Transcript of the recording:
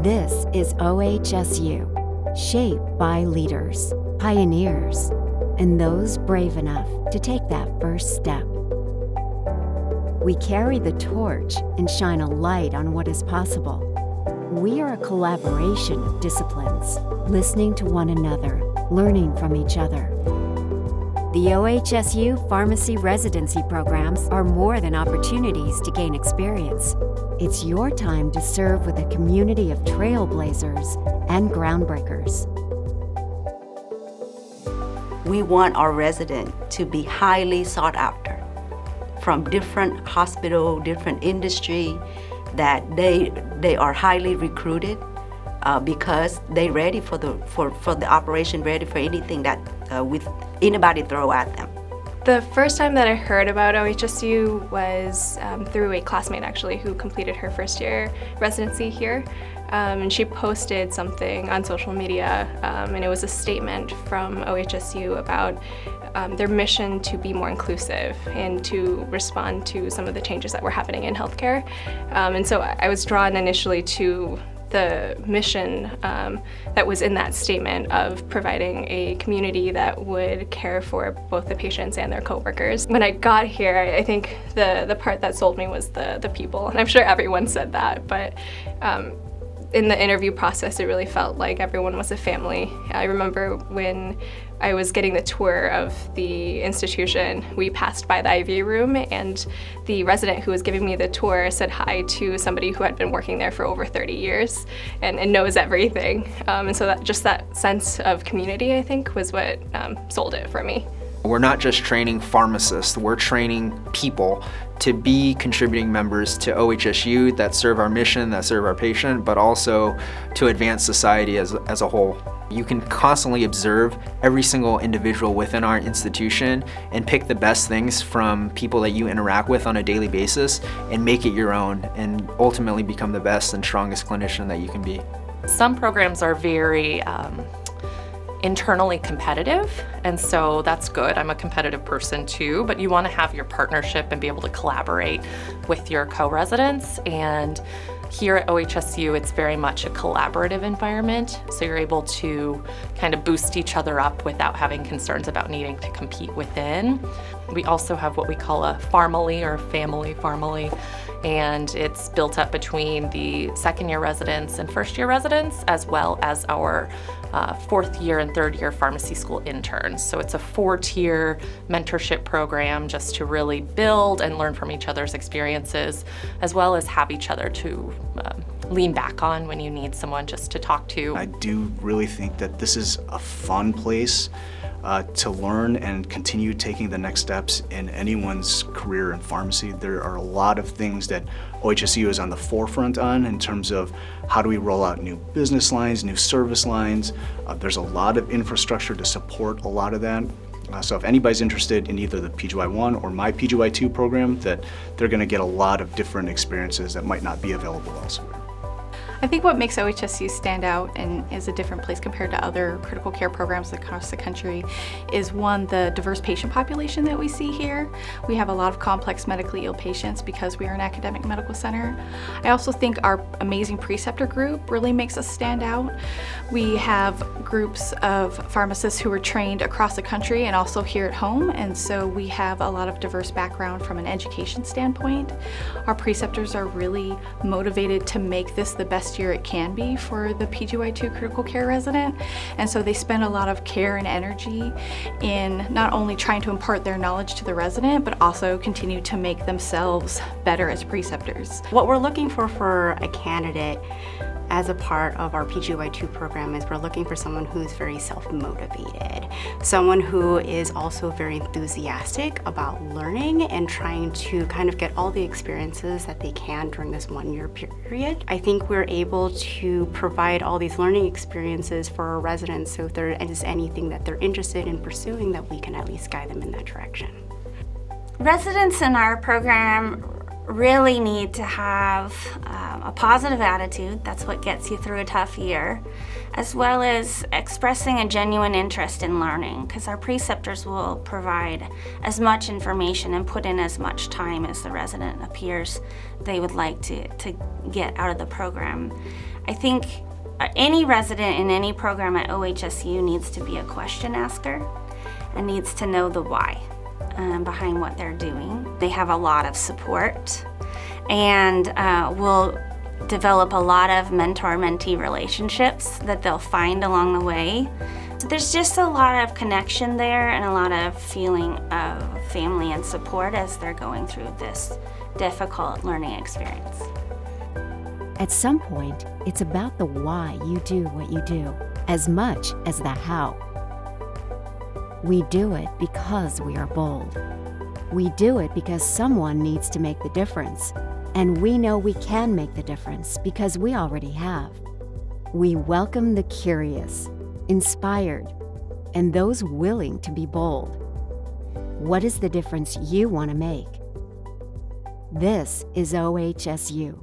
This is OHSU, shaped by leaders, pioneers, and those brave enough to take that first step. We carry the torch and shine a light on what is possible. We are a collaboration of disciplines, listening to one another, learning from each other. The OHSU Pharmacy Residency programs are more than opportunities to gain experience. It's your time to serve with a community of trailblazers and groundbreakers. We want our resident to be highly sought after from different hospital, different industry, that they are highly recruited because they're ready for the operation, ready for anything that with anybody throw at them. The first time that I heard about OHSU was through a classmate actually who completed her first year residency here. And she posted something on social media, and it was a statement from OHSU about their mission to be more inclusive and to respond to some of the changes that were happening in healthcare. And so I was drawn initially to the mission that was in that statement of providing a community that would care for both the patients and their coworkers. When I got here, I think the part that sold me was the people, and I'm sure everyone said that, but in the interview process, it really felt like everyone was a family. I remember when I was getting the tour of the institution, we passed by the IV room, and the resident who was giving me the tour said hi to somebody who had been working there for over 30 years and knows everything. And so that sense of community, I think, was what sold it for me. We're not just training pharmacists, we're training people to be contributing members to OHSU that serve our mission, that serve our patient, but also to advance society as a whole. You can constantly observe every single individual within our institution and pick the best things from people that you interact with on a daily basis and make it your own and ultimately become the best and strongest clinician that you can be. Some programs are very internally competitive, and so that's good. I'm a competitive person too, but you want to have your partnership and be able to collaborate with your co-residents. And here at OHSU, it's very much a collaborative environment, so you're able to kind of boost each other up without having concerns about needing to compete within. We also have what we call a pharmacy or family, and it's built up between the second-year residents and first-year residents, as well as our fourth-year and third-year pharmacy school interns. So it's a 4-tier mentorship program just to really build and learn from each other's experiences, as well as have each other to lean back on when you need someone just to talk to. I do really think that this is a fun place to learn and continue taking the next steps in anyone's career in pharmacy. There are a lot of things that OHSU is on the forefront on in terms of how do we roll out new business lines, new service lines. There's a lot of infrastructure to support a lot of that. So if anybody's interested in either the PGY1 or my PGY2 program, that they're going to get a lot of different experiences that might not be available elsewhere. I think what makes OHSU stand out and is a different place compared to other critical care programs across the country is, one, the diverse patient population that we see here. We have a lot of complex medically ill patients because we are an academic medical center. I also think our amazing preceptor group really makes us stand out. We have groups of pharmacists who are trained across the country and also here at home, and so we have a lot of diverse background from an education standpoint. Our preceptors are really motivated to make this the best year it can be for the PGY2 Critical Care resident, and so they spend a lot of care and energy in not only trying to impart their knowledge to the resident, but also continue to make themselves better as preceptors. What we're looking for a candidate as a part of our PGY2 program is we're looking for someone who's very self-motivated, someone who is also very enthusiastic about learning and trying to kind of get all the experiences that they can during this 1-year period. I think we're able to provide all these learning experiences for our residents, so if there is anything that they're interested in pursuing, that we can at least guide them in that direction. Residents in our program really need to have a positive attitude. That's what gets you through a tough year. as well as expressing a genuine interest in learning, because our preceptors will provide as much information and put in as much time as the resident appears they would like to get out of the program. I think any resident in any program at OHSU needs to be a question asker and needs to know the why behind what they're doing. They have a lot of support and will develop a lot of mentor-mentee relationships that they'll find along the way. So there's just a lot of connection there and a lot of feeling of family and support as they're going through this difficult learning experience. At some point, it's about the why you do what you do, as much as the how. We do it because we are bold. We do it because someone needs to make the difference, and we know we can make the difference because we already have. We welcome the curious, inspired, and those willing to be bold. What is the difference you want to make? This is OHSU.